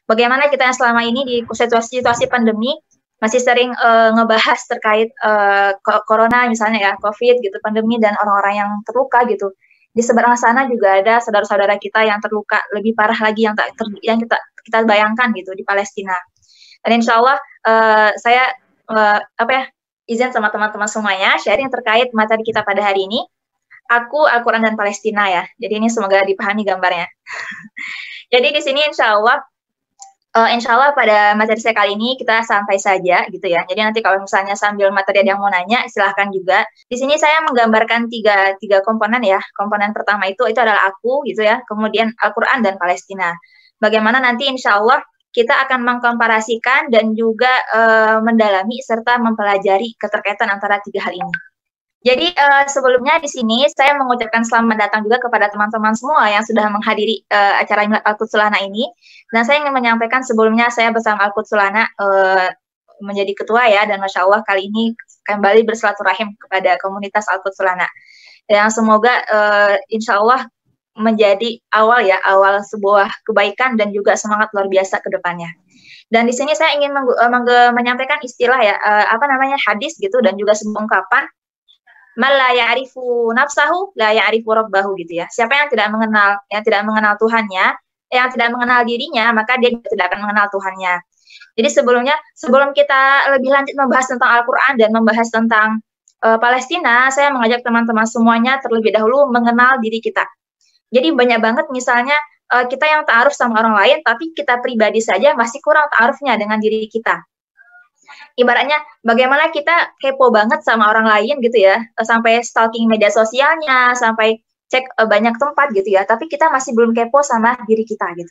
bagaimana kita yang selama ini di situasi pandemi masih sering ngebahas terkait corona misalnya ya, COVID gitu, pandemi dan orang-orang yang terluka gitu. Di seberang sana juga ada saudara-saudara kita yang terluka lebih parah lagi yang kita bayangkan gitu di Palestina. Dan insya Allah saya apa ya, izin sama teman-teman semuanya sharing terkait materi kita pada hari ini. Aku Al-Quran dan Palestina ya. Jadi ini semoga dipahami gambarnya. Jadi di sini insya Allah pada materi saya kali ini kita santai saja gitu ya. Jadi nanti kalau misalnya sambil materi ada yang mau nanya, silahkan juga. Di sini saya menggambarkan tiga komponen ya. Komponen pertama itu adalah aku gitu ya. Kemudian Al-Quran dan Palestina. Bagaimana nanti insya Allah kita akan mengkomparasikan dan juga mendalami serta mempelajari keterkaitan antara tiga hal ini. Jadi sebelumnya di sini saya mengucapkan selamat datang juga kepada teman-teman semua yang sudah menghadiri acara Milad Al-Quds Sulana ini. Dan saya ingin menyampaikan sebelumnya saya bersama Al-Quds Sulana menjadi ketua ya, dan Masya Allah kali ini kembali bersilaturahim kepada komunitas Al-Quds Sulana. Yang semoga insya Allah menjadi awal sebuah kebaikan dan juga semangat luar biasa ke depannya. Dan di sini saya ingin menyampaikan istilah ya, hadis gitu, dan juga sebuah ungkapan, man la ya'rifu nafsahu la ya'rifu rabbahu gitu ya. Siapa yang tidak mengenal Tuhannya, yang tidak mengenal dirinya, maka dia tidak akan mengenal Tuhannya. Jadi sebelum kita lebih lanjut membahas tentang Al-Qur'an dan membahas tentang Palestina, saya mengajak teman-teman semuanya terlebih dahulu mengenal diri kita. Jadi banyak banget misalnya kita yang ta'aruf sama orang lain, tapi kita pribadi saja masih kurang ta'arufnya dengan diri kita. Ibaratnya bagaimana kita kepo banget sama orang lain gitu ya, sampai stalking media sosialnya, sampai cek banyak tempat gitu ya, tapi kita masih belum kepo sama diri kita gitu.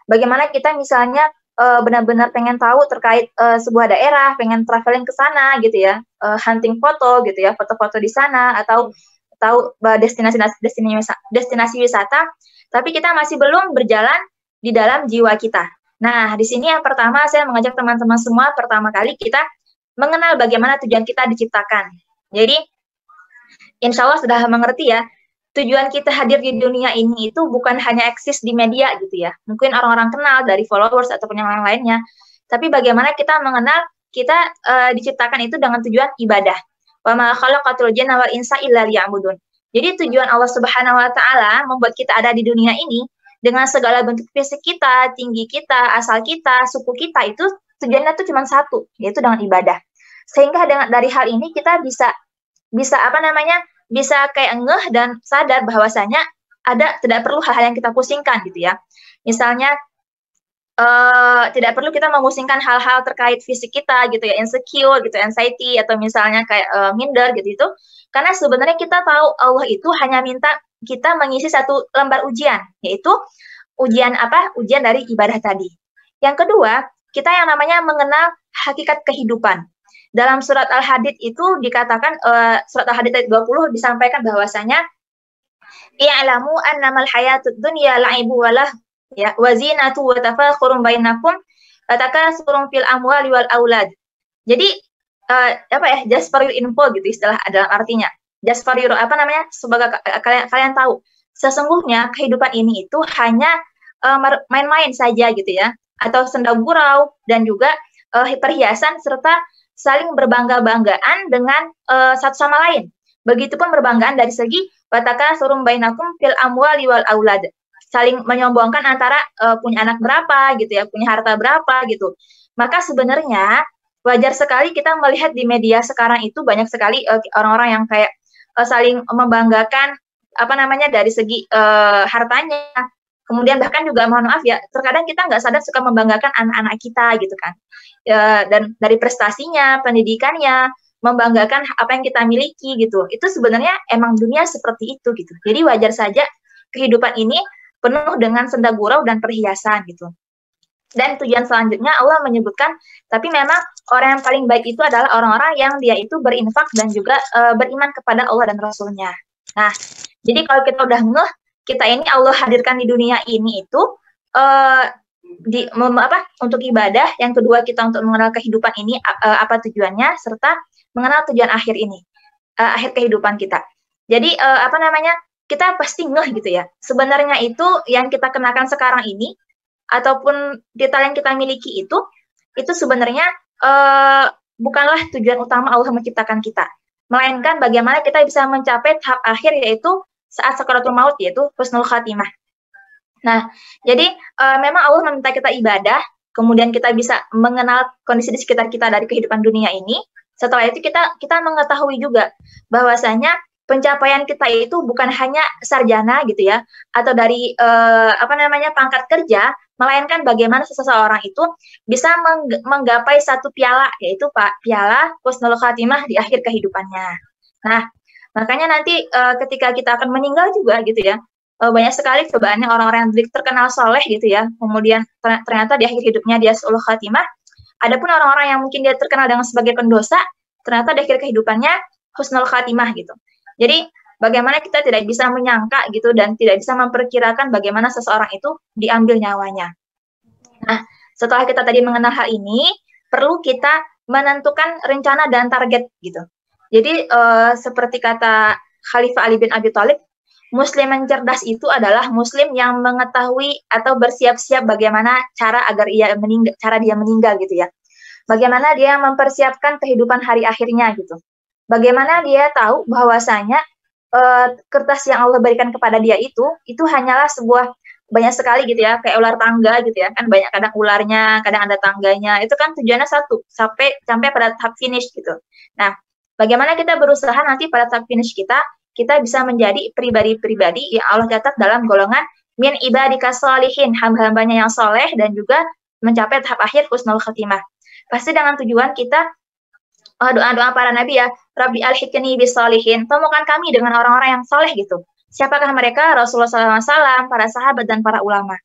Bagaimana kita misalnya benar-benar pengen tahu terkait sebuah daerah, pengen traveling ke sana gitu ya, hunting foto gitu ya, foto-foto di sana, atau tahu destinasi wisata, tapi kita masih belum berjalan di dalam jiwa kita. Nah, di sini yang pertama saya mengajak teman-teman semua pertama kali kita mengenal bagaimana tujuan kita diciptakan. Jadi, insya Allah sudah mengerti ya, tujuan kita hadir di dunia ini itu bukan hanya eksis di media gitu ya. Mungkin orang-orang kenal dari followers ataupun yang lain-lainnya. Tapi bagaimana kita mengenal kita diciptakan itu dengan tujuan ibadah. Wa ma khalaqatul jinna wal insa illa liya'budun. Jadi tujuan Allah Subhanahu wa taala membuat kita ada di dunia ini dengan segala bentuk fisik kita, tinggi kita, asal kita, suku kita, itu tujuannya itu cuma satu, yaitu dengan ibadah. Sehingga dari hal ini kita bisa kayak ngeh dan sadar bahwasanya tidak perlu hal-hal yang kita pusingkan gitu ya. Misalnya tidak perlu kita memusingkan hal-hal terkait fisik kita gitu ya, insecure gitu, anxiety, atau misalnya kayak minder gitu itu. Karena sebenarnya kita tahu Allah itu hanya minta kita mengisi satu lembar ujian, yaitu ujian dari ibadah tadi. Yang kedua, kita yang namanya mengenal hakikat kehidupan. Dalam surat Al-Hadid itu dikatakan, surat Al-Hadid ayat 20 disampaikan bahwasanya i'lamu annamal hayatud dunya la'ibu walah ya wazinatu wa tafakhurun bainakum takasurun fil amwali wal aulad. Jadi just for your info gitu istilah dalam artinya. Just for your sebagai kalian tahu, sesungguhnya kehidupan ini itu hanya main-main saja gitu ya, atau senda gurau dan juga perhiasan serta saling berbangga-banggaan dengan satu sama lain. Begitupun berbanggaan dari segi watakasurun bainakum fil amwali wal aulad. Saling menyombongkan antara punya anak berapa gitu ya, punya harta berapa gitu. Maka sebenarnya wajar sekali kita melihat di media sekarang itu banyak sekali orang-orang yang kayak saling membanggakan dari segi hartanya. Kemudian bahkan juga mohon maaf ya, terkadang kita nggak sadar suka membanggakan anak-anak kita gitu kan. Dan dari prestasinya, pendidikannya, membanggakan apa yang kita miliki gitu. Itu sebenarnya emang dunia seperti itu gitu. Jadi wajar saja kehidupan ini penuh dengan senda gurau dan perhiasan gitu. Dan tujuan selanjutnya Allah menyebutkan, tapi memang orang yang paling baik itu adalah orang-orang yang dia itu berinfak dan juga beriman kepada Allah dan Rasulnya. Nah, jadi kalau kita udah ngeh, kita ini Allah hadirkan di dunia ini itu untuk ibadah, yang kedua kita untuk mengenal kehidupan ini apa tujuannya, serta mengenal tujuan akhir ini, akhir kehidupan kita. Jadi kita pasti ngeh gitu ya. Sebenarnya itu yang kita kenakan sekarang ini ataupun detail yang kita miliki itu sebenarnya bukanlah tujuan utama Allah menciptakan kita, melainkan bagaimana kita bisa mencapai tahap akhir, yaitu saat sakaratul maut, yaitu husnul khatimah. Nah, jadi memang Allah meminta kita ibadah, kemudian kita bisa mengenal kondisi di sekitar kita dari kehidupan dunia ini. Setelah itu kita mengetahui juga bahwasanya pencapaian kita itu bukan hanya sarjana gitu ya, atau dari pangkat kerja, melainkan bagaimana seseorang itu bisa menggapai satu piala, yaitu piala husnul khatimah di akhir kehidupannya. Nah, makanya nanti ketika kita akan meninggal juga gitu ya, banyak sekali cobaannya orang-orang yang terkenal soleh gitu ya, kemudian ternyata di akhir hidupnya dia su'ul khatimah. Adapun orang-orang yang mungkin dia terkenal dengan sebagai pendosa, ternyata di akhir kehidupannya husnul khatimah gitu. Jadi bagaimana kita tidak bisa menyangka gitu dan tidak bisa memperkirakan bagaimana seseorang itu diambil nyawanya. Nah, setelah kita tadi mengenal hal ini, perlu kita menentukan rencana dan target gitu. Jadi seperti kata Khalifah Ali bin Abi Thalib, Muslim yang cerdas itu adalah Muslim yang mengetahui atau bersiap-siap bagaimana cara dia meninggal gitu ya. Bagaimana dia mempersiapkan kehidupan hari akhirnya gitu. Bagaimana dia tahu bahwasanya kertas yang Allah berikan kepada dia itu hanyalah sebuah, banyak sekali gitu ya, kayak ular tangga gitu ya, kan banyak, kadang ularnya, kadang ada tangganya, itu kan tujuannya satu, sampai pada tahap finish gitu. Nah, bagaimana kita berusaha nanti pada tahap finish kita bisa menjadi pribadi-pribadi yang Allah catat dalam golongan min ibadikas sholihin, hamba-hambanya yang soleh, dan juga mencapai tahap akhir husnul khatimah. Pasti dengan tujuan kita doa-doa para nabi ya, Rabbi alhiqni bis sholihin, temukan kami dengan orang-orang yang soleh gitu. Siapakah mereka? Rasulullah SAW, para sahabat, dan para ulama.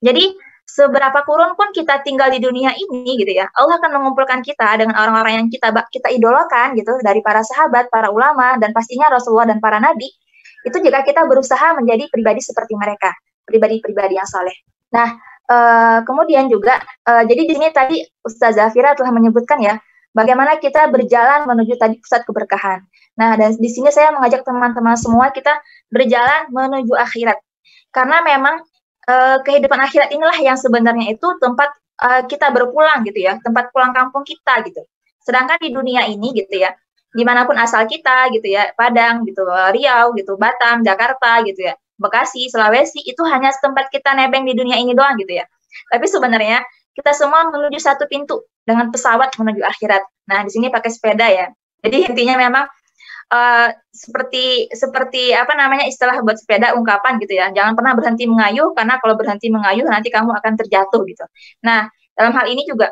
Jadi seberapa kurun pun kita tinggal di dunia ini gitu ya, Allah akan mengumpulkan kita dengan orang-orang yang kita idolakan gitu, dari para sahabat, para ulama, dan pastinya Rasulullah dan para nabi. Itu jika kita berusaha menjadi pribadi seperti mereka, pribadi-pribadi yang soleh. Nah, kemudian juga jadi di sini tadi Ustazah Fira telah menyebutkan ya, bagaimana kita berjalan menuju tadi pusat keberkahan. Nah, dan di sini saya mengajak teman-teman semua kita berjalan menuju akhirat. Karena memang kehidupan akhirat inilah yang sebenarnya itu tempat kita berpulang gitu ya, tempat pulang kampung kita gitu. Sedangkan di dunia ini gitu ya, dimanapun asal kita gitu ya, Padang gitu, Riau gitu, Batam, Jakarta gitu ya, Bekasi, Sulawesi, itu hanya tempat kita nebeng di dunia ini doang gitu ya. Tapi sebenarnya kita semua menuju satu pintu dengan pesawat menuju akhirat. Nah, di sini pakai sepeda ya. Jadi intinya memang seperti istilah buat sepeda ungkapan gitu ya. Jangan pernah berhenti mengayuh, karena kalau berhenti mengayuh nanti kamu akan terjatuh gitu. Nah, dalam hal ini juga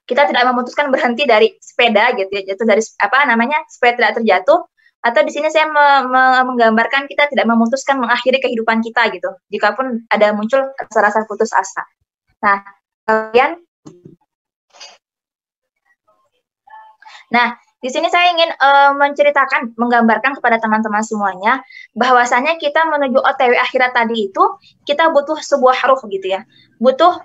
kita tidak memutuskan berhenti dari sepeda gitu ya. Jatuh dari supaya tidak terjatuh. Atau di sini saya menggambarkan kita tidak memutuskan mengakhiri kehidupan kita gitu. Jikapun ada muncul rasa-rasa putus asa. Nah, kemudian di sini saya ingin menggambarkan kepada teman-teman semuanya bahwasanya kita menuju OTW akhirat tadi itu kita butuh sebuah ruh gitu ya. Butuh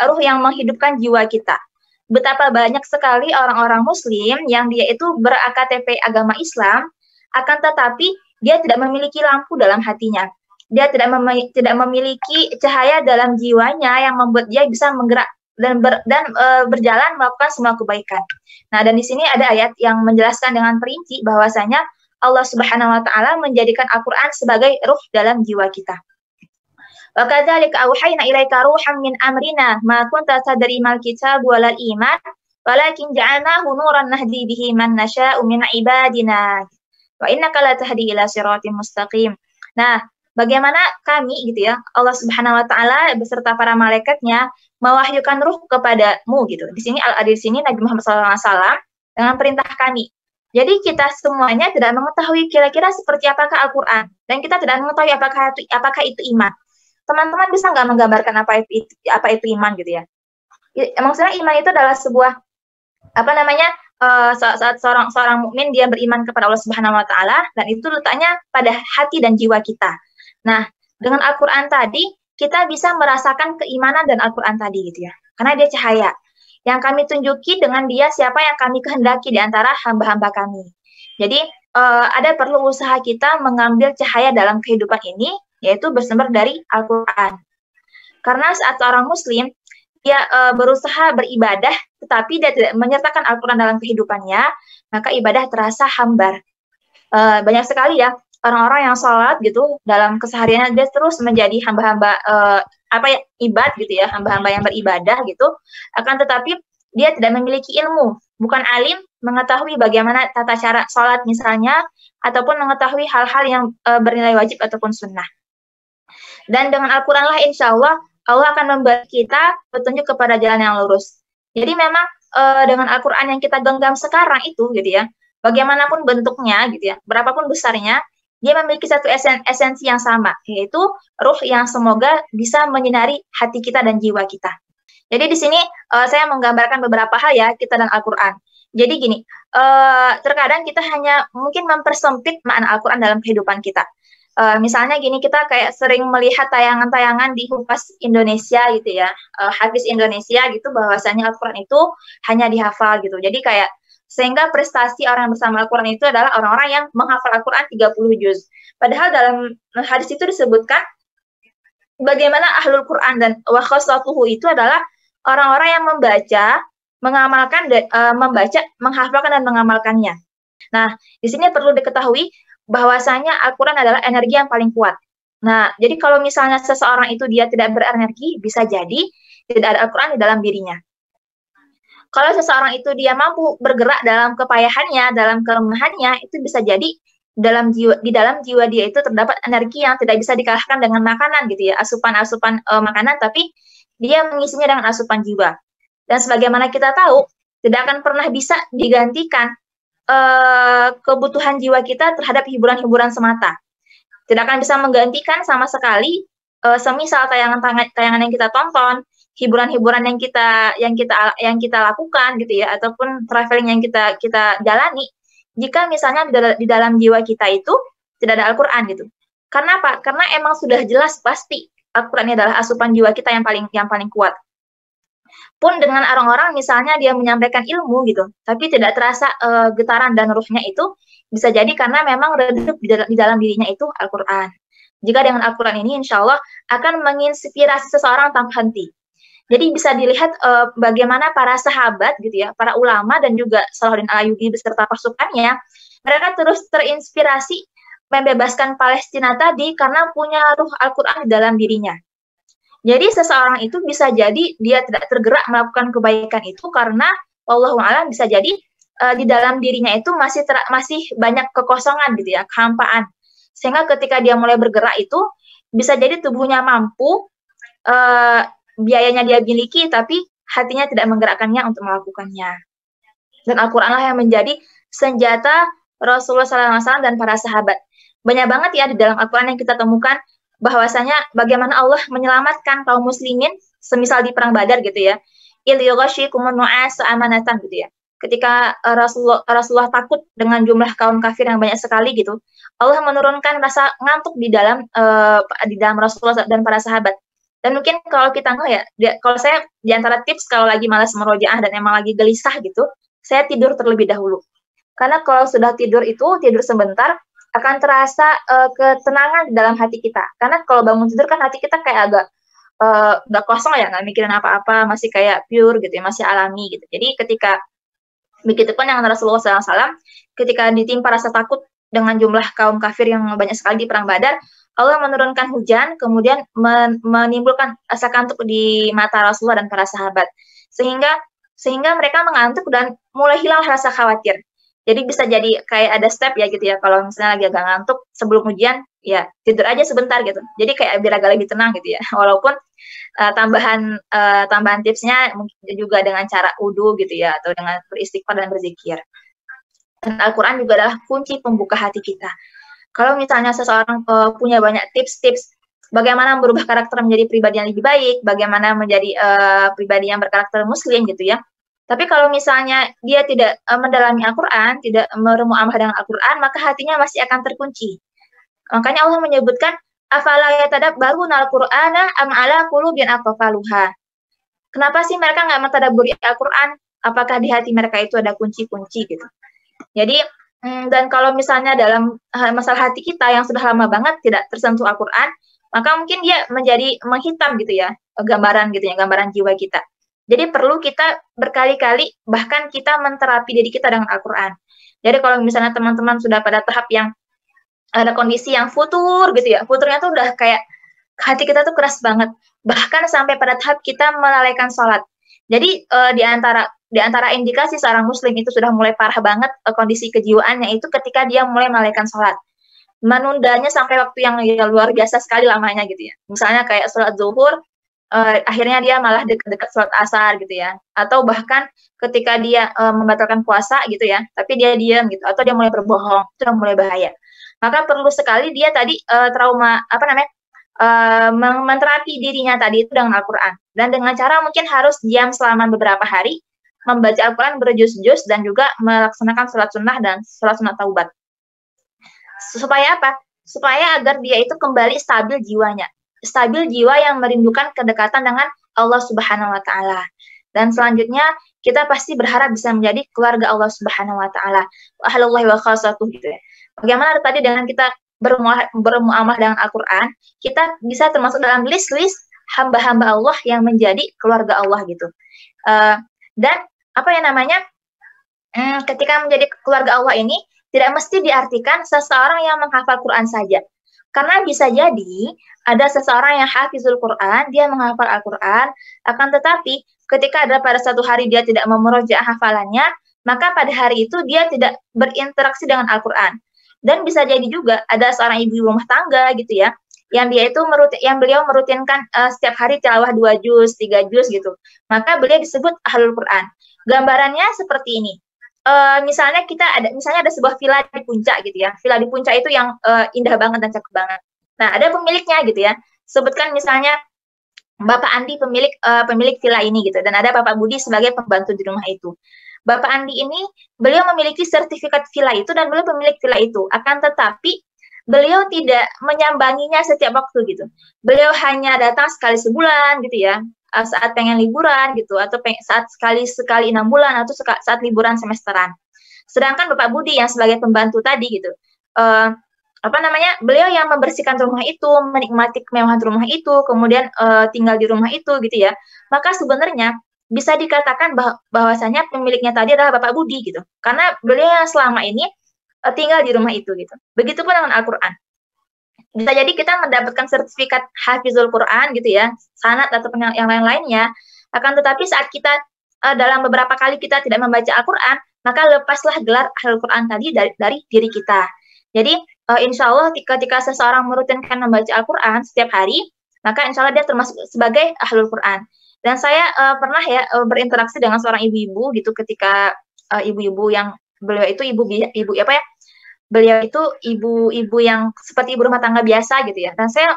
ruh yang menghidupkan jiwa kita. Betapa banyak sekali orang-orang muslim yang dia itu ber-AKTP agama Islam, akan tetapi dia tidak memiliki lampu dalam hatinya. Dia tidak memiliki cahaya dalam jiwanya yang membuat dia bisa menggerak dan berjalan melakukan semua kebaikan. Nah, dan di sini ada ayat yang menjelaskan dengan perinci bahwasanya Allah Subhanahu wa taala menjadikan Al-Qur'an sebagai ruh dalam jiwa kita. Wa kadzalika auhayna ilaika ruhan min amrina ma kunta tadri mal kitab wal iman walakin ja'alnahu nuran nahdi bihi man nasha'u min ibadina wa innaka la tahdi ila siratim mustaqim. Nah, bagaimana kami gitu ya, Allah Subhanahu wa taala beserta para malaikatnya mewahyukan ruh kepadamu gitu. Di sini Nabi Muhammad SAW dengan perintah kami. Jadi kita semuanya tidak mengetahui kira-kira seperti apakah Al-Qur'an, dan kita tidak mengetahui apakah itu iman. Teman-teman bisa nggak menggambarkan apa itu iman gitu ya? Maksudnya iman itu adalah sebuah saat seorang mukmin dia beriman kepada Allah Subhanahu wa taala, dan itu letaknya pada hati dan jiwa kita. Nah, dengan Al-Qur'an tadi kita bisa merasakan keimanan dan Al-Qur'an tadi gitu ya. Karena dia cahaya yang kami tunjuki dengan dia siapa yang kami kehendaki di antara hamba-hamba kami. Jadi ada perlu usaha kita mengambil cahaya dalam kehidupan ini, yaitu bersumber dari Al-Qur'an. Karena saat seorang muslim dia berusaha beribadah tetapi dia tidak menyertakan Al-Qur'an dalam kehidupannya, maka ibadah terasa hambar. Banyak sekali ya orang-orang yang sholat gitu dalam kesehariannya dia terus menjadi hamba-hamba ibad gitu ya, hamba-hamba yang beribadah gitu, akan tetapi dia tidak memiliki ilmu, bukan alim, mengetahui bagaimana tata cara sholat misalnya, ataupun mengetahui hal-hal yang bernilai wajib ataupun sunnah. Dan dengan Al-Quran lah insya Allah akan memberi kita petunjuk kepada jalan yang lurus. Jadi memang dengan Al-Quran yang kita genggam sekarang itu gitu ya, bagaimanapun bentuknya gitu ya, berapapun besarnya, dia memiliki satu esensi yang sama, yaitu ruh yang semoga bisa menyinari hati kita dan jiwa kita. Jadi di sini saya menggambarkan beberapa hal ya kita dan Al-Quran. Jadi gini, terkadang kita hanya mungkin mempersempit makna Al-Quran dalam kehidupan kita. Misalnya gini, kita kayak sering melihat tayangan-tayangan di Humas Indonesia gitu ya, Hafiz Indonesia gitu, bahwasanya Al-Quran itu hanya dihafal gitu. Jadi kayak sehingga prestasi orang yang bersama Al-Quran itu adalah orang-orang yang menghafal Al-Quran 30 juz. Padahal dalam hadis itu disebutkan bagaimana ahlul Quran dan wa khassatuhu itu adalah orang-orang yang membaca, mengamalkan, membaca, menghafalkan dan mengamalkannya. Nah, di sini perlu diketahui bahwasanya Al-Quran adalah energi yang paling kuat. Nah, jadi kalau misalnya seseorang itu dia tidak berenergi, bisa jadi tidak ada Al-Quran di dalam dirinya. Kalau seseorang itu dia mampu bergerak dalam kepayahannya, dalam kelemahannya, itu bisa jadi di dalam jiwa dia itu terdapat energi yang tidak bisa dikalahkan dengan makanan gitu ya, asupan-asupan makanan, tapi dia mengisinya dengan asupan jiwa. Dan sebagaimana kita tahu, tidak akan pernah bisa digantikan kebutuhan jiwa kita terhadap hiburan-hiburan semata. Tidak akan bisa menggantikan sama sekali semisal tayangan yang kita tonton, hiburan-hiburan yang kita lakukan gitu ya, ataupun traveling yang kita jalani, jika misalnya di dalam jiwa kita itu tidak ada Al-Quran gitu. Karena apa? Karena emang sudah jelas pasti Al-Quran ini adalah asupan jiwa kita yang paling kuat. Pun dengan orang-orang misalnya dia menyampaikan ilmu gitu, tapi tidak terasa getaran dan ruhnya itu, bisa jadi karena memang redup di dalam dirinya itu Al-Quran. Jika dengan Al-Quran ini insya Allah akan menginspirasi seseorang tanpa henti. Jadi bisa dilihat bagaimana para sahabat gitu ya, para ulama dan juga Salahuddin Al-Ayyubi beserta pasukannya, mereka terus terinspirasi membebaskan Palestina tadi karena punya ruh Al-Quran di dalam dirinya. Jadi seseorang itu bisa jadi dia tidak tergerak melakukan kebaikan itu karena Wallahu a'lam bisa jadi di dalam dirinya itu masih banyak kekosongan gitu ya, kehampaan. Sehingga ketika dia mulai bergerak itu bisa jadi tubuhnya mampu, biayanya dia miliki, tapi hatinya tidak menggerakkannya untuk melakukannya. Dan Al-Quran lah yang menjadi senjata Rasulullah SAW dan para sahabat. Banyak banget ya di dalam Al-Quran yang kita temukan bahwasanya bagaimana Allah menyelamatkan kaum muslimin semisal di perang Badar gitu ya. Il yughashikumun nu'asa amanatan gitu ya. Ketika Rasulullah takut dengan jumlah kaum kafir yang banyak sekali gitu, Allah menurunkan rasa ngantuk di dalam Rasulullah dan para sahabat. Dan mungkin kalau kita kalau saya di antara tips kalau lagi malas merojaah dan emang lagi gelisah gitu, saya tidur terlebih dahulu. Karena kalau sudah tidur sebentar, akan terasa ketenangan di dalam hati kita. Karena kalau bangun tidur kan hati kita kayak agak kosong ya, nggak mikirin apa-apa, masih kayak pure gitu ya, masih alami gitu. Jadi ketika begitupun yang Rasulullah SAW, ketika ditimpa rasa takut dengan jumlah kaum kafir yang banyak sekali di perang Badar, Allah menurunkan hujan, kemudian menimbulkan rasa kantuk di mata Rasulullah dan para sahabat, sehingga mereka mengantuk dan mulai hilang rasa khawatir. Jadi bisa jadi kayak ada step ya gitu ya, kalau misalnya lagi agak ngantuk sebelum ujian, ya tidur aja sebentar gitu. Jadi kayak biar agak lebih tenang gitu ya. Walaupun tambahan tipsnya mungkin juga dengan cara wudu gitu ya, atau dengan beristighfar dan berzikir. Dan Al-Quran juga adalah kunci pembuka hati kita. Kalau misalnya seseorang punya banyak tips-tips bagaimana merubah karakter menjadi pribadi yang lebih baik, bagaimana menjadi pribadi yang berkarakter muslim gitu ya. Tapi kalau misalnya dia tidak mendalami Al-Quran, tidak bermuamalah dengan Al-Quran, maka hatinya masih akan terkunci. Makanya Allah menyebutkan, afala yatadabbaruna al-Qur'ana am ala qulubin aqfaluha. Kenapa sih mereka nggak mentadabburi Al-Quran? Apakah di hati mereka itu ada kunci-kunci gitu? Jadi, dan kalau misalnya dalam masalah hati kita yang sudah lama banget tidak tersentuh Al-Quran, maka mungkin dia menjadi menghitam gitu ya, gambaran gitu ya, gambaran jiwa kita. Jadi perlu kita berkali-kali bahkan kita menterapi diri kita dengan Al-Qur'an. Jadi kalau misalnya teman-teman sudah pada tahap yang ada kondisi yang futur gitu ya, futurnya tuh udah kayak hati kita tuh keras banget, bahkan sampai pada tahap kita melalaikan sholat. Jadi di antara indikasi seorang muslim itu sudah mulai parah banget kondisi kejiwaannya itu ketika dia mulai melalaikan sholat. Menundanya sampai waktu yang ya, luar biasa sekali lamanya gitu ya. Misalnya kayak sholat zuhur, akhirnya dia malah dekat-dekat sholat asar gitu ya. Atau bahkan ketika dia membatalkan puasa gitu ya, tapi dia diam gitu, atau dia mulai berbohong, itu udah mulai bahaya. Maka perlu sekali dia tadi trauma apa namanya menterapi dirinya tadi itu dengan Al-Quran. Dan dengan cara mungkin harus diam selama beberapa hari, membaca Al-Quran berjuz-juz dan juga melaksanakan sholat sunnah dan sholat sunnah taubat. Supaya apa? Supaya agar dia itu kembali stabil jiwanya. Stabil jiwa yang merindukan kedekatan dengan Allah Subhanahu wa Ta'ala. Dan selanjutnya kita pasti berharap bisa menjadi keluarga Allah Subhanahu wa Ta'ala. Ahlullahi wa khasatuh gitu ya. Bagaimana tadi dengan kita bermuamalah dengan Al-Quran, kita bisa termasuk dalam list-list hamba-hamba Allah yang menjadi keluarga Allah gitu. Dan apa yang namanya, ketika menjadi keluarga Allah ini, tidak mesti diartikan seseorang yang menghafal Quran saja. Karena bisa jadi ada seseorang yang hafizul Quran, dia menghafal Al-Quran, akan tetapi ketika ada pada satu hari dia tidak memurojaah hafalannya, maka pada hari itu dia tidak berinteraksi dengan Al-Quran. Dan bisa jadi juga ada seorang ibu rumah tangga gitu ya, yang dia itu beliau merutinkan setiap hari tilawah 2 juz, 3 juz gitu. Maka beliau disebut ahlul Quran. Gambarannya seperti ini. Misalnya ada sebuah villa di puncak gitu ya. Villa di puncak itu yang indah banget dan cakep banget. Nah, ada pemiliknya gitu ya. Sebutkan misalnya Bapak Andi pemilik villa ini gitu, dan ada Bapak Budi sebagai pembantu di rumah itu. Bapak Andi ini beliau memiliki sertifikat villa itu dan beliau pemilik villa itu. Akan tetapi beliau tidak menyambanginya setiap waktu gitu. Beliau hanya datang sekali sebulan gitu ya, saat pengen liburan gitu, atau saat sekali 6 bulan, atau saat liburan semesteran. Sedangkan Bapak Budi yang sebagai pembantu tadi gitu, beliau yang membersihkan rumah itu, menikmati kemewahan rumah itu, kemudian tinggal di rumah itu gitu ya. Maka sebenarnya bisa dikatakan bahwasanya pemiliknya tadi adalah Bapak Budi gitu, karena beliau yang selama ini tinggal di rumah itu gitu. Begitupun dengan Al-Quran. Bisa jadi kita mendapatkan sertifikat Hafizul Quran gitu ya, sanad atau yang lain-lainnya, akan tetapi saat kita dalam beberapa kali kita tidak membaca Al-Quran, maka lepaslah gelar Al-Quran tadi dari diri kita. Jadi insya Allah ketika seseorang merutinkan membaca Al-Quran setiap hari, maka insya Allah dia termasuk sebagai Ahlul Quran. Dan saya pernah ya berinteraksi dengan seorang ibu-ibu gitu, ketika ibu-ibu yang beliau itu ibu apa ya, beliau itu ibu-ibu yang seperti ibu rumah tangga biasa gitu ya. Dan saya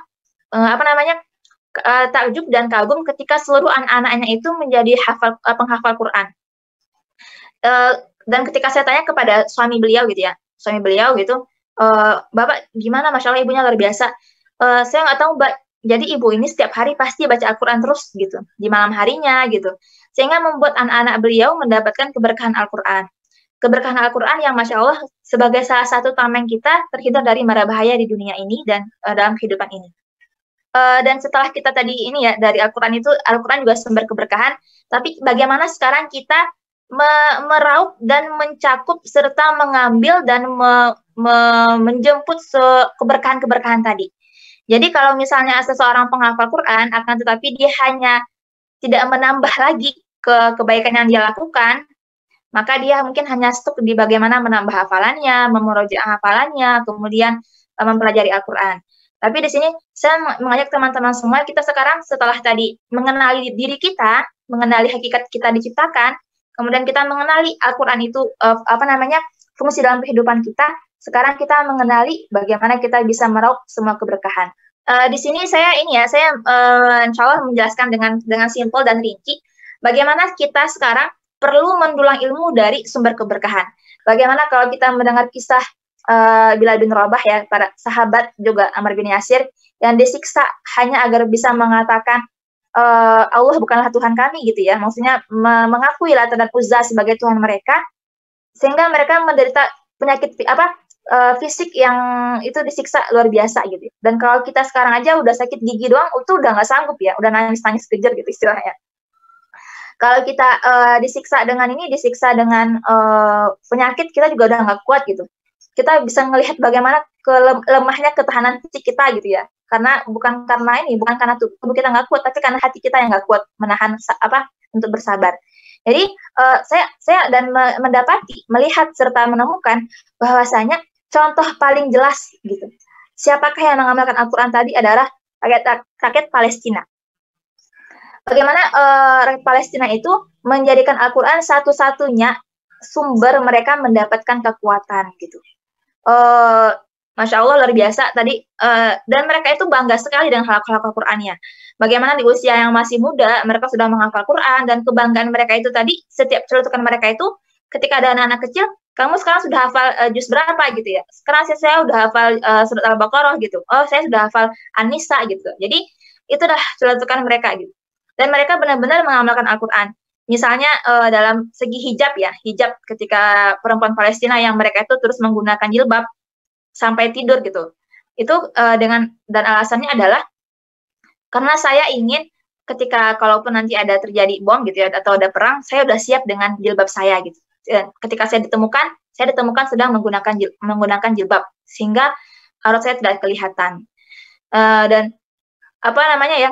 takjub dan kagum ketika seluruh anak-anaknya itu menjadi penghafal Quran. Dan ketika saya tanya kepada suami beliau gitu ya, Bapak gimana, Masya Allah ibunya luar biasa. Saya nggak tahu Mbak, jadi ibu ini setiap hari pasti baca Al-Quran terus gitu, di malam harinya gitu. Sehingga membuat anak-anak beliau mendapatkan keberkahan Al-Quran. Keberkahan Al-Quran yang Masya Allah sebagai salah satu tameng kita terhindar dari mara bahaya di dunia ini dan dalam kehidupan ini. Dan setelah kita tadi ini ya, dari Al-Quran itu, Al-Quran juga sumber keberkahan, tapi bagaimana sekarang kita meraup dan mencakup serta mengambil dan menjemput keberkahan-keberkahan tadi. Jadi kalau misalnya seseorang penghafal Quran, akan tetapi dia hanya tidak menambah lagi kebaikan yang dia lakukan, maka dia mungkin hanya stuck di bagaimana menambah hafalannya, memurojaah hafalannya, kemudian mempelajari Al-Quran. Tapi di sini saya mengajak teman-teman semua, kita sekarang setelah tadi mengenali diri kita, mengenali hakikat kita diciptakan, kemudian kita mengenali Al-Quran itu fungsi dalam kehidupan kita. Sekarang kita mengenali bagaimana kita bisa meraup semua keberkahan. Di sini saya insya Allah menjelaskan dengan simpel dan rinci bagaimana kita sekarang perlu mendulang ilmu dari sumber keberkahan. Bagaimana kalau kita mendengar kisah Bilal bin Rabah ya, para sahabat juga Ammar bin Yasir yang disiksa hanya agar bisa mengatakan Allah bukanlah Tuhan kami gitu ya. Maksudnya mengakui Lata dan Uzza sebagai Tuhan mereka, sehingga mereka menderita penyakit fisik yang itu disiksa luar biasa gitu. Dan kalau kita sekarang aja udah sakit gigi doang, itu udah nggak sanggup ya, udah nangis-nangis kejer gitu istilahnya. Kalau kita disiksa dengan ini, disiksa dengan penyakit, kita juga udah nggak kuat gitu. Kita bisa melihat bagaimana lemahnya ketahanan fisik kita gitu ya. Karena bukan karena tubuh kita nggak kuat, tapi karena hati kita yang nggak kuat menahan untuk bersabar. Jadi saya dan mendapati, melihat serta menemukan bahwasanya contoh paling jelas gitu. Siapakah yang mengamalkan Al-Quran tadi adalah rakyat Palestina. Bagaimana rakyat Palestina itu menjadikan Al-Quran satu-satunya sumber mereka mendapatkan kekuatan gitu. Masya Allah luar biasa tadi, dan mereka itu bangga sekali dengan hal-hal Al-Qurannya. Bagaimana di usia yang masih muda mereka sudah menghafal Quran, dan kebanggaan mereka itu tadi, setiap celutukan mereka itu ketika ada anak-anak kecil, kamu sekarang sudah hafal juz berapa gitu ya. Sekarang saya sudah hafal surat Al-Baqarah gitu. Oh, saya sudah hafal An-Nisa gitu. Jadi itu dah celutukan mereka gitu. Dan mereka benar-benar mengamalkan Al-Quran. Misalnya dalam segi hijab ya, hijab ketika perempuan Palestina yang mereka itu terus menggunakan jilbab sampai tidur gitu. Itu dan alasannya adalah karena saya ingin ketika kalaupun nanti ada terjadi bom gitu ya, atau ada perang, saya udah siap dengan jilbab saya gitu. Ketika saya ditemukan sedang menggunakan jilbab, sehingga aurat saya tidak kelihatan. Dan apa namanya ya,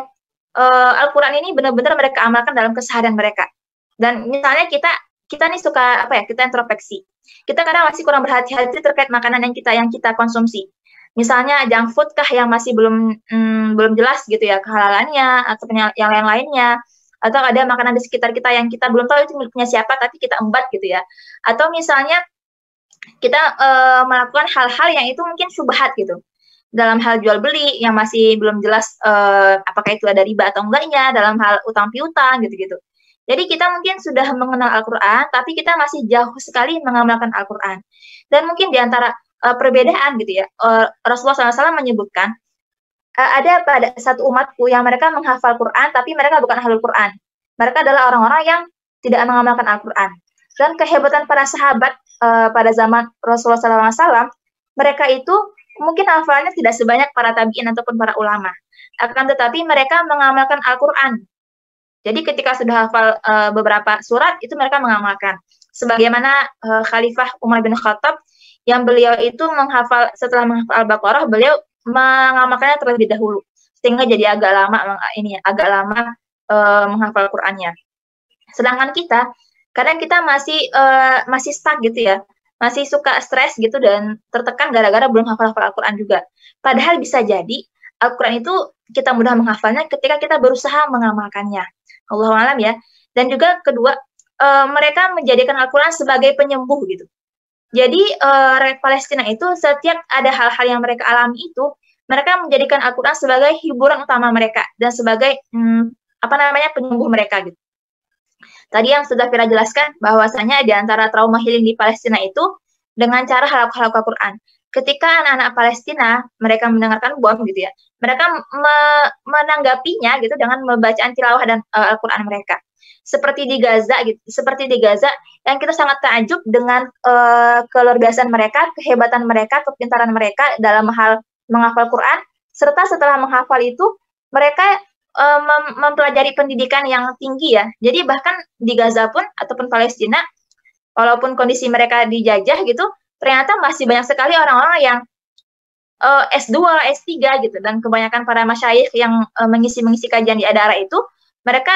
Al-Quran ini benar-benar mereka amalkan dalam keseharian mereka. Dan misalnya kita nih suka kita introspeksi. Kita kadang masih kurang berhati-hati terkait makanan yang kita konsumsi. Misalnya junk food kah yang masih belum jelas gitu ya kehalalannya, atau yang lainnya, atau ada makanan di sekitar kita yang kita belum tahu itu miliknya siapa tapi kita embat gitu ya. Atau misalnya kita melakukan hal-hal yang itu mungkin syubhat gitu. Dalam hal jual beli yang masih belum jelas apakah itu ada riba atau enggaknya, dalam hal utang piutang gitu-gitu. Jadi kita mungkin sudah mengenal Al-Quran, tapi kita masih jauh sekali mengamalkan Al-Quran. Dan mungkin di antara perbedaan gitu ya, Rasulullah SAW menyebutkan, ada pada satu umatku yang mereka menghafal Quran, tapi mereka bukan ahlul Quran. Mereka adalah orang-orang yang tidak mengamalkan Al-Quran. Dan kehebatan para sahabat pada zaman Rasulullah SAW, mereka itu mungkin hafalannya tidak sebanyak para tabi'in ataupun para ulama. Akan tetapi mereka mengamalkan Al-Quran. Jadi ketika sudah hafal beberapa surat, itu mereka mengamalkan. Sebagaimana Khalifah Umar bin Khattab, yang beliau itu setelah menghafal Al-Baqarah, beliau mengamalkannya terlebih dahulu. Sehingga jadi agak lama menghafal Qurannya. Sedangkan kita, kadang kita masih stuck gitu ya. Masih suka stres gitu dan tertekan gara-gara belum hafal Al-Quran juga. Padahal bisa jadi Al-Quran itu kita mudah menghafalnya ketika kita berusaha mengamalkannya. Allahu a'lam ya. Dan juga kedua, mereka menjadikan Al-Quran sebagai penyembuh gitu. Jadi rakyat Palestina itu setiap ada hal-hal yang mereka alami itu, mereka menjadikan Al-Quran sebagai hiburan utama mereka dan sebagai penyembuh mereka gitu. Tadi yang sudah Fira jelaskan bahwasanya di antara trauma healing di Palestina itu dengan cara halaqah Al-Quran. Ketika anak-anak Palestina mereka mendengarkan bom gitu ya, mereka menanggapinya gitu dengan membacaan tilawah dan Al-Quran mereka. Seperti di Gaza yang kita sangat takjub dengan keluar biasaan mereka, kehebatan mereka, kepintaran mereka dalam hal menghafal Quran, serta setelah menghafal itu mereka mempelajari pendidikan yang tinggi ya. Jadi bahkan di Gaza pun ataupun Palestina, walaupun kondisi mereka dijajah gitu, ternyata masih banyak sekali orang-orang yang S2, S3 gitu, dan kebanyakan para masyayikh yang mengisi kajian di Adara itu, mereka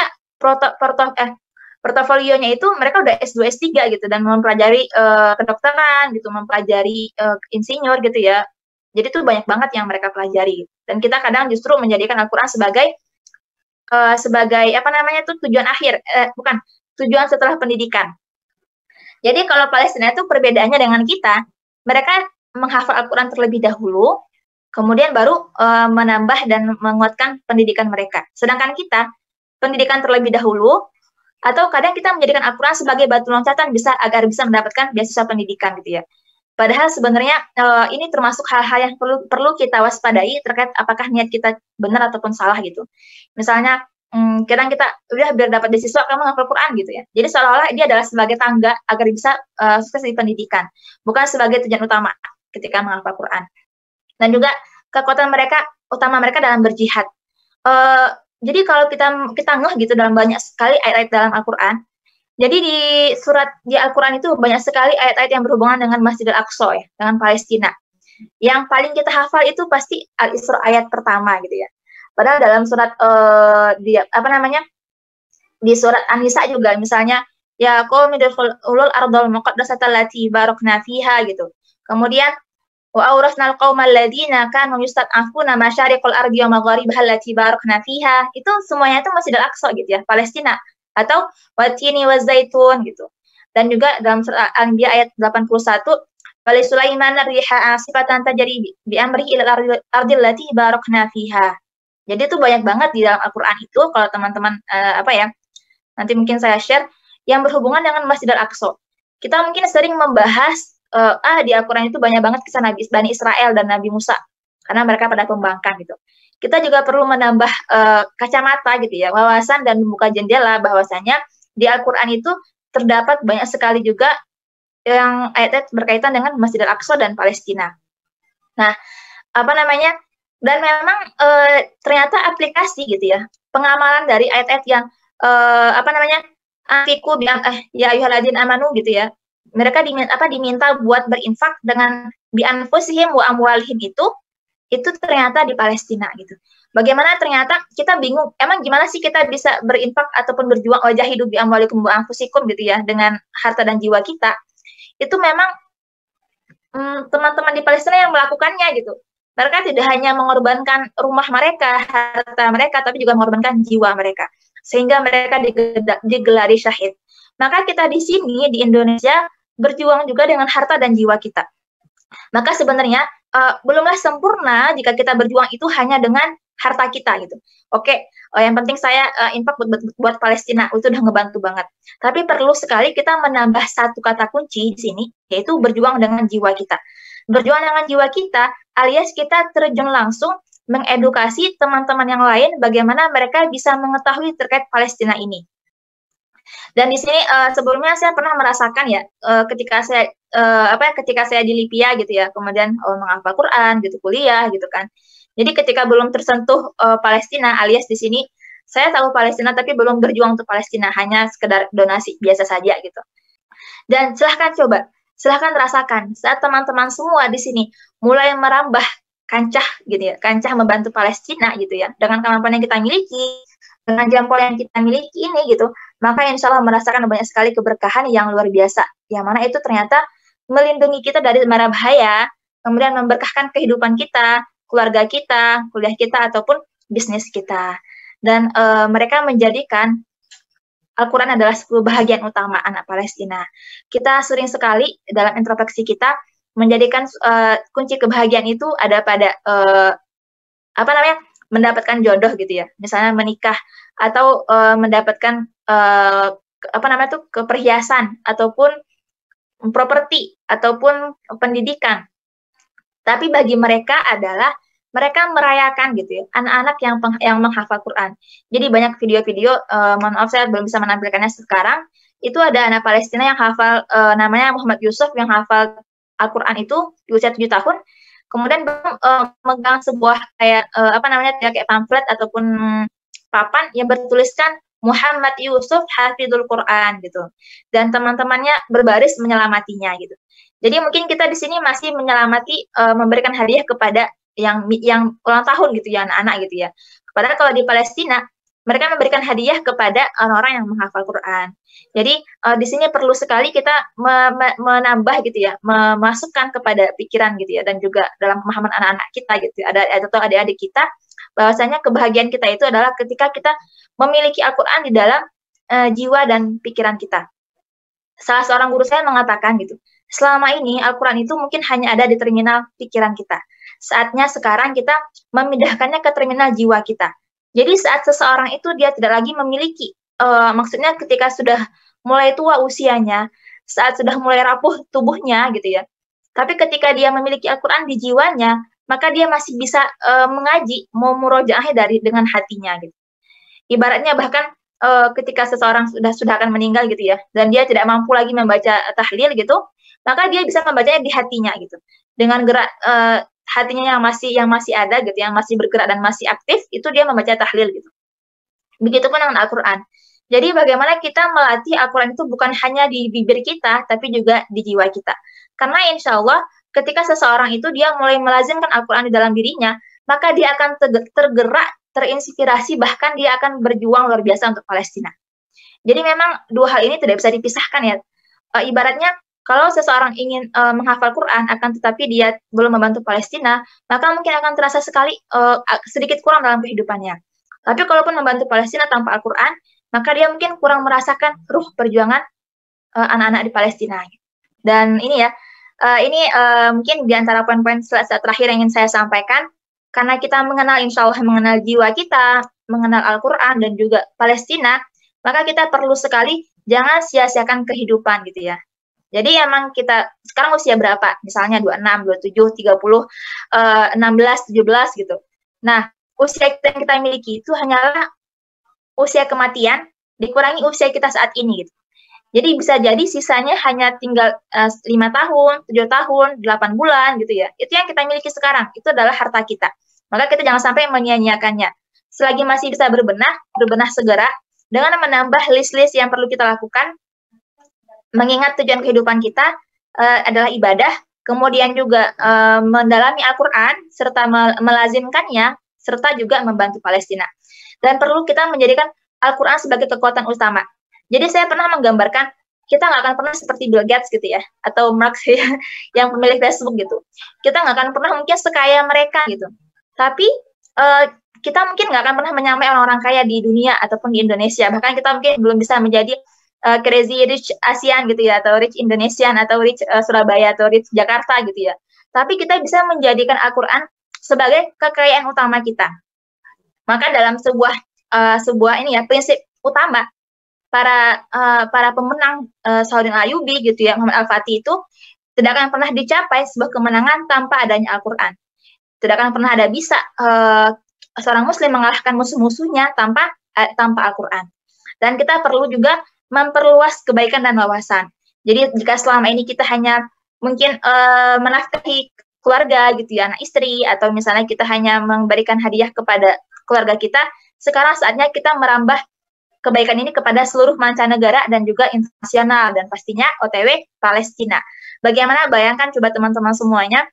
portofolionya itu mereka udah S2, S3 gitu, dan mempelajari kedokteran gitu, mempelajari insinyur gitu ya. Jadi itu banyak banget yang mereka pelajari. Dan kita kadang justru menjadikan Al-Quran sebagai tujuan akhir, bukan, tujuan setelah pendidikan. Jadi kalau Palestina itu perbedaannya dengan kita, mereka menghafal Al-Quran terlebih dahulu, kemudian baru menambah dan menguatkan pendidikan mereka. Sedangkan kita, pendidikan terlebih dahulu, atau kadang kita menjadikan Al-Quran sebagai batu loncatan agar bisa mendapatkan beasiswa pendidikan gitu ya. Padahal sebenarnya ini termasuk hal-hal yang perlu kita waspadai terkait apakah niat kita benar ataupun salah gitu. Misalnya, kadang kita udah biar dapat beasiswa kamu menghafal Quran gitu ya. Jadi seolah-olah dia adalah sebagai tangga agar bisa sukses di pendidikan, bukan sebagai tujuan utama. ketika menghafal Quran. Dan juga kekuatan utama mereka dalam berjihad. Jadi kalau kita ngeh gitu dalam banyak sekali ayat-ayat dalam Al-Quran, jadi di Al-Quran itu banyak sekali ayat-ayat yang berhubungan dengan Masjidil Aqsa ya, dengan Palestina. Yang paling kita hafal itu pasti Al-Isra ayat pertama gitu ya. Padahal dalam surat di surat An-Nisa juga misalnya ya qaumi ulul ardal muqaddasata allati barakna fiha gitu. Kemudian wa awrasnal qaumal ladzina kanu yustad'afuna masyariqal ardi wa magharibaha allati barakna fiha. Itu semuanya itu Masjidil Aqsa gitu ya, Palestina, atau watini wazaitun gitu. Dan juga dalam surat Al-Anbiya ayat 81 Wali Sulaiman riha asifatan tajri bi amrihi ila ardil lati barakna fiha. Jadi itu banyak banget di dalam Al-Qur'an itu kalau teman-teman nanti mungkin saya share yang berhubungan dengan Masjidil Aqsa. Kita mungkin sering membahas di Al-Qur'an itu banyak banget kisah Nabi Bani Israel dan Nabi Musa karena mereka pada pembangkang gitu. Kita juga perlu menambah kacamata gitu ya, wawasan dan membuka jendela bahwasanya di Al-Qur'an itu terdapat banyak sekali juga yang ayat-ayat berkaitan dengan Masjidil Aqsa dan Palestina. Nah, dan memang ternyata aplikasi gitu ya, pengamalan dari ayat-ayat yang anfiku ya ayyuhalladzina amanu gitu ya. Mereka diminta buat berinfak dengan bi anfusihim wa amwalihim itu ternyata di Palestina gitu. Bagaimana ternyata kita bingung, emang gimana sih kita bisa berinfak ataupun berjuang wajah hidup bi amwalikum wa anfusikum gitu ya dengan harta dan jiwa kita. Itu memang teman-teman di Palestina yang melakukannya gitu. Mereka tidak hanya mengorbankan rumah mereka, harta mereka, tapi juga mengorbankan jiwa mereka. Sehingga mereka digelari syahid. Maka kita di sini, di Indonesia, berjuang juga dengan harta dan jiwa kita. Maka sebenarnya, belumlah sempurna jika kita berjuang itu hanya dengan harta kita gitu. Oke, yang penting saya infak buat Palestina, itu udah ngebantu banget. Tapi perlu sekali kita menambah satu kata kunci di sini, yaitu berjuang dengan jiwa kita. Berjuang dengan jiwa kita, alias kita terjun langsung mengedukasi teman-teman yang lain bagaimana mereka bisa mengetahui terkait Palestina ini. Dan di sini sebelumnya saya pernah merasakan ya, ketika saya di Libya gitu ya, kemudian menghafal Quran gitu, kuliah gitu kan. Jadi ketika belum tersentuh Palestina, alias di sini saya tahu Palestina tapi belum berjuang untuk Palestina, hanya sekedar donasi biasa saja gitu. Dan silahkan rasakan saat teman-teman semua di sini mulai merambah kancah gitu ya, kancah membantu Palestina gitu ya, dengan kemampuan yang kita miliki, dengan jempol yang kita miliki ini gitu, maka insya Allah merasakan banyak sekali keberkahan yang luar biasa, yang mana itu ternyata melindungi kita dari mara bahaya, kemudian memberkahkan kehidupan kita, keluarga kita, kuliah kita, ataupun bisnis kita. Dan mereka menjadikan Al-Quran adalah kebahagiaan utama anak Palestina. Kita sering sekali dalam introspeksi kita menjadikan kunci kebahagiaan itu ada pada mendapatkan jodoh gitu ya, misalnya menikah atau mendapatkan perhiasan ataupun properti ataupun pendidikan. Tapi bagi mereka adalah mereka merayakan gitu ya, anak-anak yang menghafal Quran. Jadi banyak video-video, mohon maaf saya belum bisa menampilkannya sekarang, itu ada anak Palestina yang hafal, namanya Muhammad Yusuf, yang hafal Al-Quran itu di usia 7 tahun, kemudian megang sebuah kayak pamflet ataupun papan yang bertuliskan Muhammad Yusuf Hafidul Quran gitu, dan teman-temannya berbaris menyelamatinya gitu. Jadi mungkin kita di sini masih menyelamati, memberikan hadiah kepada yang ulang tahun gitu ya, anak-anak gitu ya. Padahal kalau di Palestina mereka memberikan hadiah kepada orang-orang yang menghafal Quran. Jadi di sini perlu sekali kita menambah gitu ya, memasukkan kepada pikiran gitu ya, dan juga dalam pemahaman anak-anak kita gitu, atau adik-adik kita, bahwasanya kebahagiaan kita itu adalah ketika kita memiliki Al-Quran di dalam jiwa dan pikiran kita. Salah seorang guru saya mengatakan gitu, selama ini Al-Quran itu mungkin hanya ada di terminal pikiran kita. Saatnya sekarang kita memindahkannya ke terminal jiwa kita. Jadi saat seseorang itu dia tidak lagi memiliki, maksudnya ketika sudah mulai tua usianya, saat sudah mulai rapuh tubuhnya gitu ya. Tapi ketika dia memiliki Al-Quran di jiwanya, maka dia masih bisa mengaji, mau murojaah dengan hatinya gitu. Ibaratnya bahkan ketika seseorang sudah akan meninggal gitu ya, dan dia tidak mampu lagi membaca tahlil gitu, maka dia bisa membacanya di hatinya gitu. dengan gerak hatinya yang masih ada gitu, yang masih bergerak dan masih aktif, itu dia membaca tahlil gitu. Begitupun dengan Al-Quran. Jadi bagaimana kita melatih Al-Quran itu bukan hanya di bibir kita, tapi juga di jiwa kita. Karena insya Allah ketika seseorang itu dia mulai melazimkan Al-Quran di dalam dirinya, maka dia akan tergerak, terinspirasi, bahkan dia akan berjuang luar biasa untuk Palestina. Jadi memang dua hal ini tidak bisa dipisahkan ya. Ibaratnya kalau seseorang ingin menghafal Quran, akan tetapi dia belum membantu Palestina, maka mungkin akan terasa sekali sedikit kurang dalam kehidupannya. Tapi kalaupun membantu Palestina tanpa Al-Quran, maka dia mungkin kurang merasakan ruh perjuangan anak-anak di Palestina. Dan ini ya, mungkin di antara poin-poin terakhir yang ingin saya sampaikan, karena kita mengenal, insya Allah mengenal jiwa kita, mengenal Al-Quran dan juga Palestina, maka kita perlu sekali jangan sia-siakan kehidupan gitu ya. Jadi emang kita sekarang usia berapa? Misalnya 26, 27, 30, 16, 17 gitu. Nah, usia yang kita miliki itu hanyalah usia kematian dikurangi usia kita saat ini gitu. Jadi bisa jadi sisanya hanya tinggal 5 tahun, 7 tahun, 8 bulan gitu ya. Itu yang kita miliki sekarang, itu adalah harta kita. Maka kita jangan sampai menyia-nyiakannya. Selagi masih bisa berbenah segera, dengan menambah list-list yang perlu kita lakukan, mengingat tujuan kehidupan kita adalah ibadah, kemudian juga mendalami Al-Quran, serta melazimkannya, serta juga membantu Palestina. Dan perlu kita menjadikan Al-Quran sebagai kekuatan utama. Jadi saya pernah menggambarkan, kita nggak akan pernah seperti Bill Gates gitu ya, atau Mark yang pemilik Facebook gitu. Kita nggak akan pernah mungkin sekaya mereka gitu. Tapi kita mungkin nggak akan pernah menyamai orang-orang kaya di dunia ataupun di Indonesia. Bahkan kita mungkin belum bisa menjadi crazy rich ASEAN gitu ya, atau rich Indonesian, atau rich Surabaya, atau rich Jakarta gitu ya. Tapi kita bisa menjadikan Al-Quran sebagai kekayaan utama kita. Maka dalam sebuah ini ya, prinsip utama para pemenang Salahuddin Ayyubi gitu ya, Muhammad Al-Fatih itu tidak akan pernah dicapai sebuah kemenangan tanpa adanya Al-Quran. Tidak akan pernah ada bisa seorang muslim mengalahkan musuh-musuhnya tanpa Al-Quran. Dan kita perlu juga memperluas kebaikan dan wawasan. Jadi jika selama ini kita hanya mungkin menafkahi keluarga gitu ya, anak istri, atau misalnya kita hanya memberikan hadiah kepada keluarga kita, sekarang saatnya kita merambah kebaikan ini kepada seluruh mancanegara dan juga internasional, dan pastinya OTW Palestina. Bagaimana, bayangkan coba teman-teman semuanya,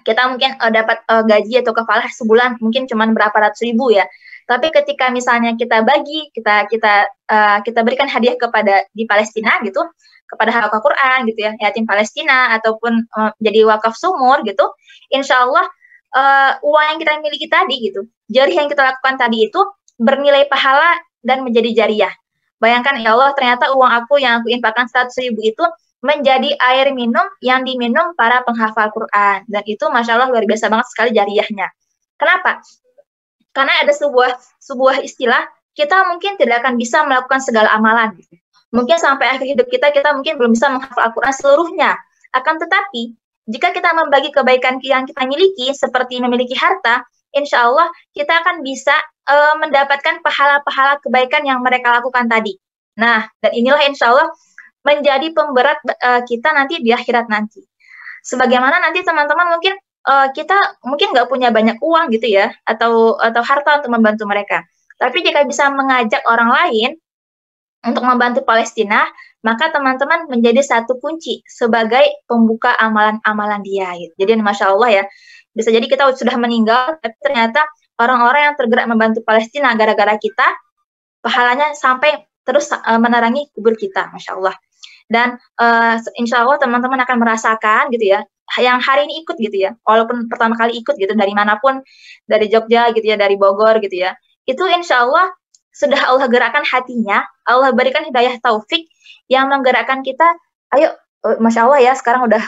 kita mungkin dapat gaji atau kafalah sebulan mungkin cuma berapa ratus ribu ya. Tapi ketika misalnya kita bagi, kita berikan hadiah kepada di Palestina gitu, kepada Halaqah Quran gitu ya, yatim Palestina, ataupun jadi wakaf sumur gitu, insya Allah uang yang kita miliki tadi gitu, jarih yang kita lakukan tadi itu bernilai pahala dan menjadi jariah. Bayangkan ya Allah, ternyata uang aku yang aku infakkan 100.000 itu menjadi air minum yang diminum para penghafal Quran, dan itu masya Allah luar biasa banget sekali jariahnya. Kenapa? Karena ada sebuah istilah, kita mungkin tidak akan bisa melakukan segala amalan. Mungkin sampai akhir hidup kita mungkin belum bisa menghafal Al-Quran seluruhnya. Akan tetapi, jika kita membagi kebaikan yang kita miliki, seperti memiliki harta, insya Allah kita akan bisa mendapatkan pahala-pahala kebaikan yang mereka lakukan tadi. Nah, dan inilah insya Allah menjadi pemberat kita nanti di akhirat nanti. Sebagaimana nanti teman-teman mungkin kita mungkin nggak punya banyak uang gitu ya, atau harta untuk membantu mereka. Tapi jika bisa mengajak orang lain untuk membantu Palestina, maka teman-teman menjadi satu kunci sebagai pembuka amalan-amalan dia. Gitu. Jadi masya Allah ya, bisa jadi kita sudah meninggal, tapi ternyata orang-orang yang tergerak membantu Palestina gara-gara kita, pahalanya sampai terus menerangi kubur kita, masya Allah. Dan insya Allah teman-teman akan merasakan gitu ya, yang hari ini ikut gitu ya, walaupun pertama kali ikut gitu dari manapun, dari Jogja gitu ya, dari Bogor gitu ya, itu insya Allah sudah Allah gerakkan hatinya, Allah berikan hidayah taufik yang menggerakkan kita, ayo, masya Allah ya, sekarang udah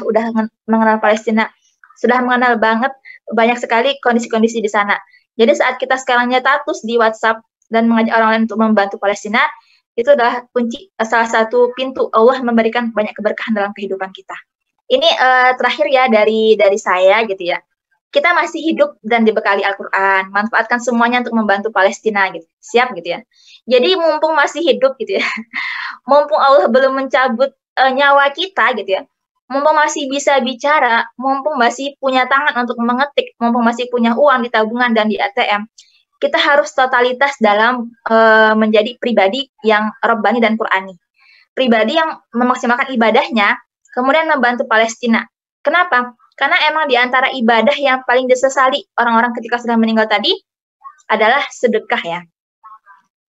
mengenal Palestina, sudah mengenal banget banyak sekali kondisi-kondisi di sana. Jadi saat kita sekarang status di WhatsApp dan mengajak orang lain untuk membantu Palestina, itu adalah kunci, salah satu pintu Allah memberikan banyak keberkahan dalam kehidupan kita. Ini terakhir ya dari saya gitu ya. Kita masih hidup dan dibekali Al-Quran, manfaatkan semuanya untuk membantu Palestina gitu. Siap gitu ya. Jadi mumpung masih hidup gitu ya, mumpung Allah belum mencabut nyawa kita gitu ya, mumpung masih bisa bicara, mumpung masih punya tangan untuk mengetik, mumpung masih punya uang di tabungan dan di ATM, kita harus totalitas dalam menjadi pribadi yang Rabbani dan Qur'ani. Pribadi yang memaksimalkan ibadahnya, kemudian membantu Palestina. Kenapa? Karena emang di antara ibadah yang paling disesali orang-orang ketika sudah meninggal tadi adalah sedekah ya.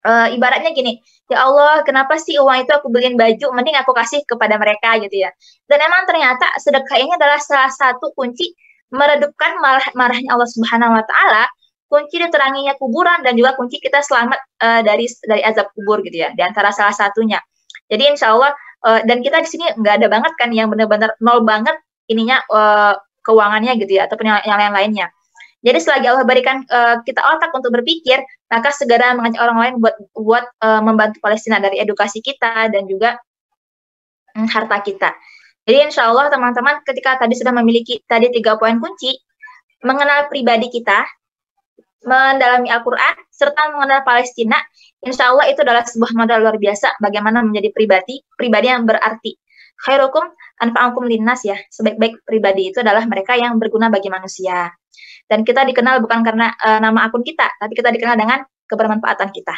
Ibaratnya gini, ya Allah, kenapa sih uang itu aku beliin baju, mending aku kasih kepada mereka gitu ya. Dan emang ternyata sedekah ini adalah salah satu kunci meredupkan marahnya Allah Subhanahu Wa Taala, kunci diteranginya kuburan dan juga kunci kita selamat dari azab kubur gitu ya. Di antara salah satunya. Jadi insya Allah dan kita di sini nggak ada banget kan yang benar-benar nol banget ininya keuangannya gitu ya ataupun yang lain-lainnya. Jadi selagi Allah berikan kita otak untuk berpikir, maka segera mengajak orang lain buat membantu Palestina dari edukasi kita dan juga harta kita. Jadi insya Allah teman-teman ketika tadi sudah memiliki tadi 3 poin kunci, mengenal pribadi kita, mendalami Al-Quran, serta mengenal Palestina, insya Allah itu adalah sebuah modal luar biasa bagaimana menjadi pribadi yang berarti. Khairukum anfa'ukum linnas ya, sebaik-baik pribadi itu adalah mereka yang berguna bagi manusia. Dan kita dikenal bukan karena nama akun kita, tapi kita dikenal dengan kebermanfaatan kita.